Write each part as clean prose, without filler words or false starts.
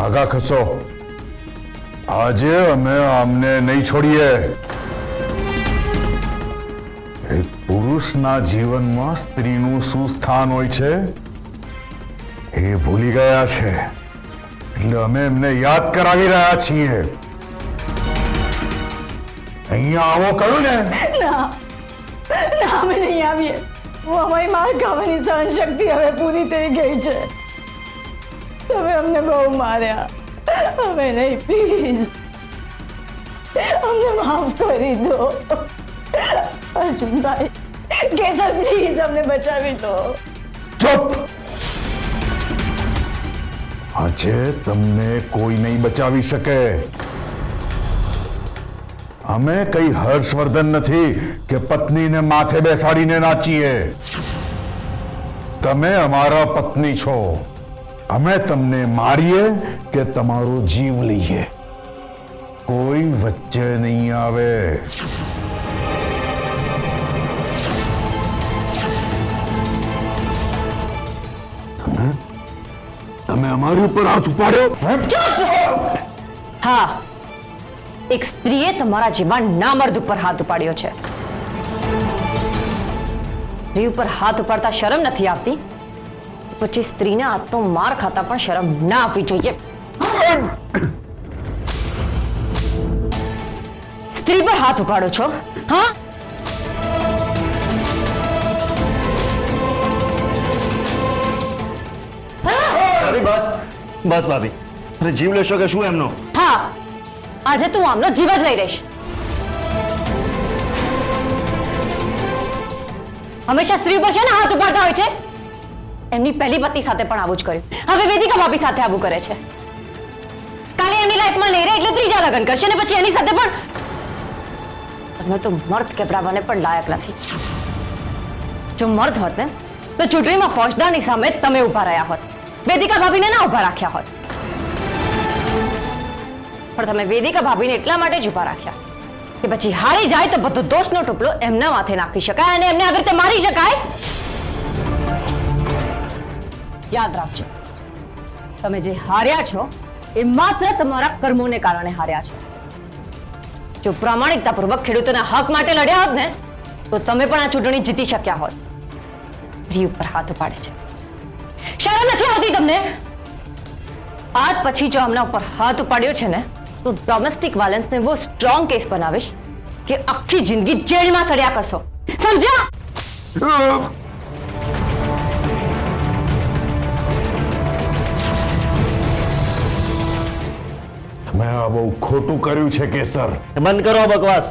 આગા ખસો. આજે અમે આમને નહીં છોડીએ. એક પુરુષના જીવનમાં સ્ત્રીનું શું સ્થાન હોય છે એ ભૂલી ગયા છે, એટલે અમે એમને યાદ કરાવી રહ્યા છીએ. અહીંયા આવો કહ્યું ને. ના ના, અમે નહીં આવીએ. અમારી માર ખાવાની સહન શક્તિ હવે પૂરી થઈ ગઈ છે. તમે અમને બહુ માર્યા. હવે નહીં, પ્લીઝ અમને માફ કરી દો. અર્જુનભાઈ, કેસર પ્લીઝ અમને બચાવી દો. ચૂપ. આજે તમને કોઈ નહીં બચાવી શકે. અમે કઈ હર્ષવર્ધન નથી કે પત્નીને માથે બેસાડીને નાચીએ. તમે અમારા પત્ની છો. અમે તમને મારીએ કે તમારો જીવ લઈએ, કોઈ વચ્ચે નહીં આવે. તમે અમારી ઉપર હાથ ઉપાડ્યો. હા, એક સ્ત્રીએ તમારા જેવા નામર્દ ઉપર હાથ ઉપાડ્યો છે. સ્ત્રી ઉપર હાથ ઉપાડતા શરમ નથી આવતી, પછી સ્ત્રીના હાથનો માર ખાતા પણ શરમ ના આવવી જોઈએ. સ્ત્રી પર હાથ ઉપાડો છો? હા, બસ બસ ભાભી, અરે જીવ લેશો કે શું એમનો? હા, આજે તું આમનો જીવ જ લઈ રહીશ. હંમેશા સ્ત્રી ઉપર છે ને હાથ ઉપાડતા હોય છે. એમની પહેલી પત્ની સાથે પણ આવું જ કર્યું, હવે વેદિકા ભાભી સાથે આવું કરે છે. કાલે એમની લાઈફમાં નહીં રહે એટલે ત્રીજા લગ્ન કરશે ને પછી એની સાથે પણ. તમે તો મર્દ કેવડાવવાને પણ લાયક નથી. જો મર્દ હોત ને તો ચૂંટણીમાં ફોજદારની સામે તમે ઉભા રહ્યા હોત, વેદિકા ભાભીને ના ઉભા રાખ્યા હોત. પણ તમે વેદિકા ભાભીને એટલા માટે જ ઉભા રાખ્યા કે પછી હારી જાય તો બધો દોષનો ટુકડો એમના માથે નાખી શકાય અને એમને આવી રીતે મારી શકાય. યાદ રાખજો, તમે જે હાર્યા છો એ માત્ર તમારા કર્મોને કારણે હાર્યા છો. જો પ્રામાણિકતાપૂર્વક ખેડૂતોના હક માટે લડ્યા હોત ને તો તમે પણ આ ચૂંટણી જીતી શક્યા હોત. સ્ત્રી ઉપર હાથ ઉપાડે છે, શરમ નથી આવતી તમને? આજ પછી જો આમના ઉપર હાથ ઉપાડ્યો છે ને તો ડોમેસ્ટિક વાયલન્સને એવો સ્ટ્રોંગ કેસ બનાવીશ કે આખી જિંદગી જેલમાં સડ્યા કરશો, સમજ્યા? મેં આ બહુ ખોટું કર્યું છે કેસર. બંધ કરો આ બકવાસ.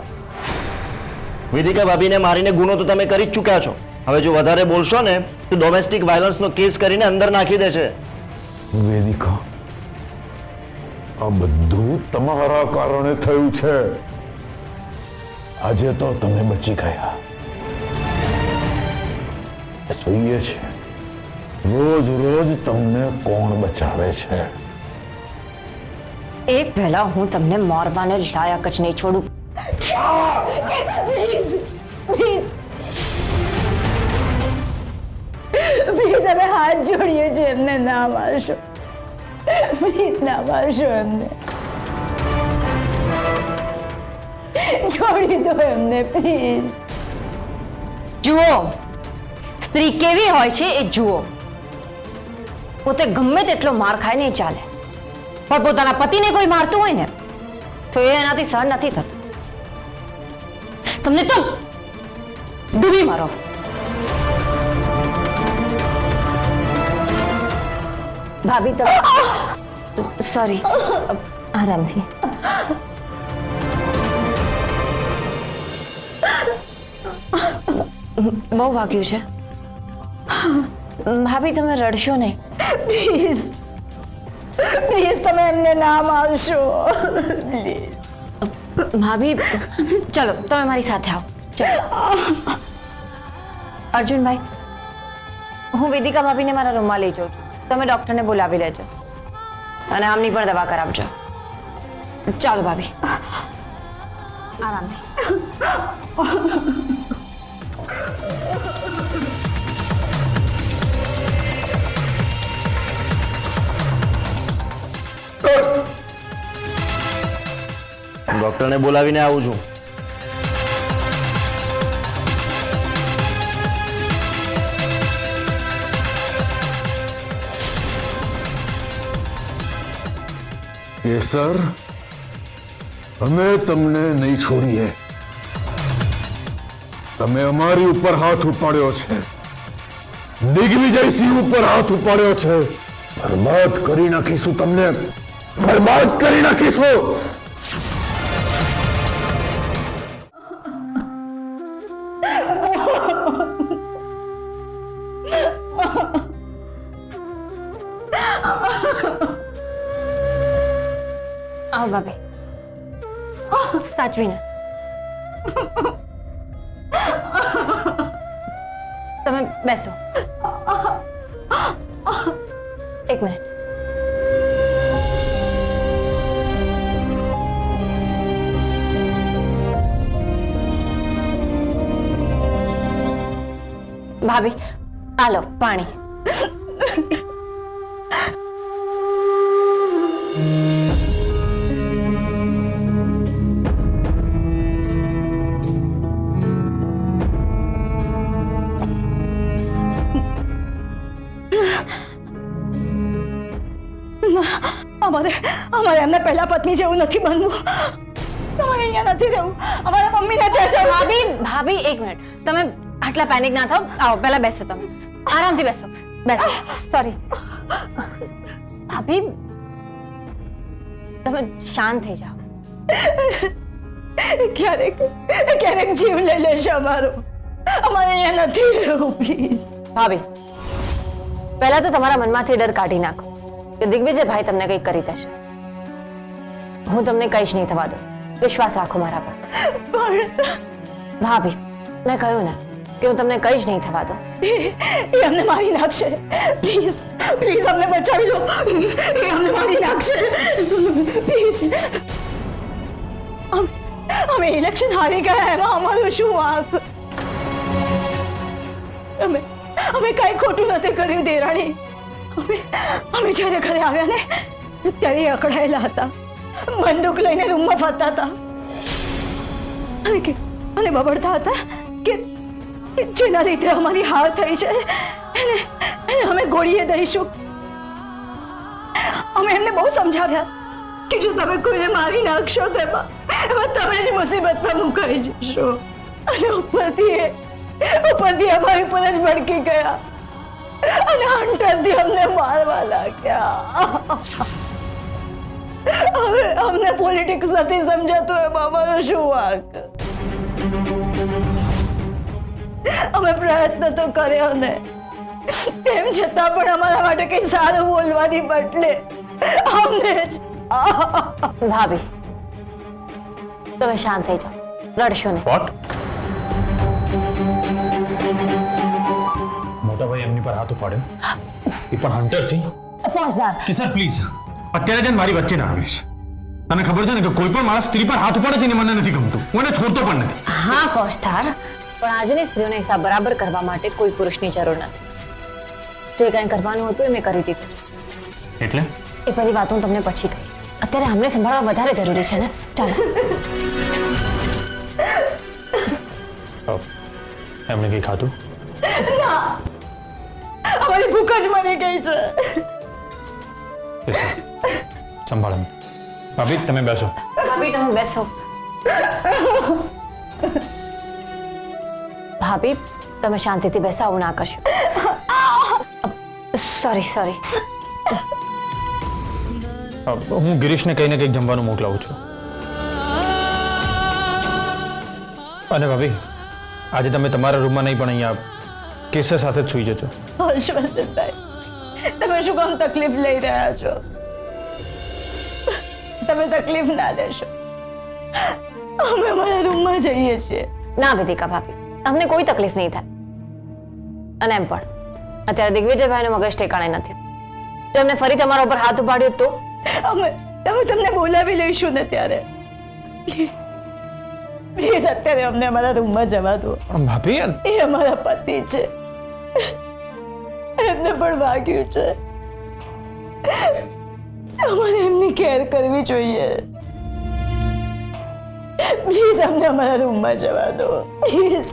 વેદિકા ભાભીને મારીને ગુનો તો તમે કરી જ ચૂક્યા છો. હવે જો વધારે બોલશો ને તો ડોમેસ્ટિક વાયલન્સનો કેસ કરીને અંદર નાખી દેશે. વેદિકા, આ બધું તમારા કારણે થયું છે. આજે તો તમે બચી ગયા. જોઈએ છે રોજ રોજ તમને કોણ બચાવે છે. એ પહેલા હું તમને મારવાને લાયક જ નહીં છોડું. પ્લીઝ પ્લીઝ પ્લીઝ અમે હાથ જોડીએ છીએ, એમને ના મારશો. પ્લીઝ ના મારશો એમને. છોડી દો એમને પ્લીઝ. જુઓ, સ્ત્રી કેવી હોય છે એ જુઓ. પોતે ગમે તેટલો માર ખાય નહીં ચાલે, પણ પોતાના પતિને કોઈ મારતું હોય ને તો એ એનાથી સહન નથી થતું. તમને તો ડૂબી મારો. ભાભી તો સોરી, આરામથી. બહુ વાગ્યું છે ભાભી, તમે રડશો નહીં પ્લીઝ પ્લીઝ તમે એમને ના મારશો. પ્લીઝ ભાભી, ચલો તમે મારી સાથે આવો. ચલો અર્જુનભાઈ, હું વેદિકા ભાભીને મારા રૂમમાં લઈ જાઉં છું. તમે ડોક્ટરને બોલાવી લેજો અને આમની પણ દવા કરાવજો. ચાલો ભાભી, આરામથી. ડોક્ટરને બોલાવીને આવું છું. કેસર, અમે તમને નહીં છોડીએ. તમે અમારી ઉપર હાથ ઉપાડ્યો છે, દિગ્વિજયસિંહ ઉપર હાથ ઉપાડ્યો છે. બરબાદ કરી નાખીશું તમને, બરબાદ કરી નાખીશું. આવો ભાભી, સાચવીને. તમે બેસો. એક મિનિટ. ભાભી, હાલો પાણી. અમારે એમના પહેલા પત્ની જેવું નથી બનવું. તમારે અહીંયા નથી રહેવું. અમારા મમ્મીને ત્યાં જવું છે. ભાભી, ભાભી એક મિનિટ. તમે આટલા પેનિક ના થાઓ. આવો પહેલા બેસો. તમે આરામથી બેસો. બેસો. સોરી ભાભી, તમે શાંત થઈ જાઓ. ક્યારેક જીવ લઈ લેશે અમારો. અમારે અહીંયા નથી રહેવું, પ્લીઝ. ભાભી, પહેલા તો તમારા મનમાંથી ડર કાઢી નાખો કે દિગ્વિજયભાઈ તમને કંઈક કરી દેશે. હું તમને કઈશ નહીં થવા દઉં. વિશ્વાસ રાખો મારા પર. ભાભી, મેં કહ્યું ને કે હું તમને કઈશ નહીં થવા દઉં. એ અમને મારી નાખશે. પ્લીઝ પ્લીઝ અમને બચાવી લો. એ અમને મારી નાખશે. પ્લીઝ. અમે ઇલેક્શન હારી ગયા, એમાં અમારું શું વાંક? અમે કઈ ખોટું નથી કર્યું દેરાણી. અમે જ્યારે ઘરે આવ્યા ને ત્યારે એ અકળાયેલા હતા, બંદૂક લઈને રૂમમાં ફરતા હતા અને બબડતા હતા કે જેના લીધે અમારી હાર થઈ છે એને અમે ગોળીએ દઈશું. અમે એમને બહુ સમજાવ્યા કે જો તમે કોઈને મારી નાખશો તો એમાં તમે જ મુસીબતમાં મુકાઈ જશો. અને ઉપરથી અમારી પર જ ભડકી ગયા અને હંટરથી અમને મારવા લાગ્યા. હવે અમને પોલિટિક્સ નથી સમજાતું, એમાં અમારો શું વાંક? અમે પ્રયત્ન તો કર્યો ને, તેમ છતાં પણ અમારા માટે કઈ સારું બોલવાની બદલે અમને જ. ભાભી, તમે શાંત થઈ જાઓ. રડશો નહીં. વોટ? મોટા ભાઈ એમની પર હાથ ઉપાડ્યો, એ પણ હન્ટરથી. ફોજદાર, કે સર પ્લીઝ અત્યારે જઈને મારી વચ્ચે ના આવીશ. તને ખબર છે ને કે કોઈ પણ મારા સ્ત્રી પર હાથ ઉપાડે છે ને મને નથી ગમતું. હું એને છોડતો પણ નથી. હા ફોજદાર, પણ આજની સ્ત્રીઓને હિસાબ બરાબર કરવા માટે કોઈ પુરુષની જરૂર નથી. જે કંઈ કરવાનું હતું એ મેં કરી દીધું. એટલે એ બધી વાતો હું તમને પછી કહી. અત્યારે અમને સંભાળવા વધારે જરૂરી છે ને. ચાલો. એમણે કંઈ ખાધું? અમારી ભૂખ જ મરી ગઈ છે. સંભાળો. ભાભી તમે બેસો. ભાભી તમે બેસો. ભાભી તમે શાંતિથી બેસો. આવું ના કરશો. સોરી. હું ગિરીશને કંઈ ને કંઈક જમવાનું મોકલાવું છું. અને ભાભી આજે તમે તમારા રૂમમાં નહીં પણ અહીંયા કેસર સાથે જ સૂઈ જજો. હર્ષવર્ધનભાઈ, તમે શું કામ તકલીફ લઈ રહ્યા છો? તમે તકલીફ ના લેશો. અમે અમારા રૂમમાં જઈએ છીએ. ના વેદિકા ભાભી, અમને કોઈ તકલીફ નહીં થાય. અને એમ પણ અત્યારે દિગ્વિજયભાઈનું મગજ ઠેકાણે નથી. જો એમને ફરી તમારા ઉપર હાથ ઉપાડ્યો તો અમે તમને બોલાવી લઈશું ને ત્યારે. પ્લીઝ અત્યારે અમને અમારા રૂમમાં જવા દો. ભાભી એ અમારા પતિ છે, એમને પણ વાગ્યું છે. અમારે એમની કેર કરવી જોઈએ. પ્લીઝ અમને અમારા રૂમમાં જવા દો પ્લીઝ.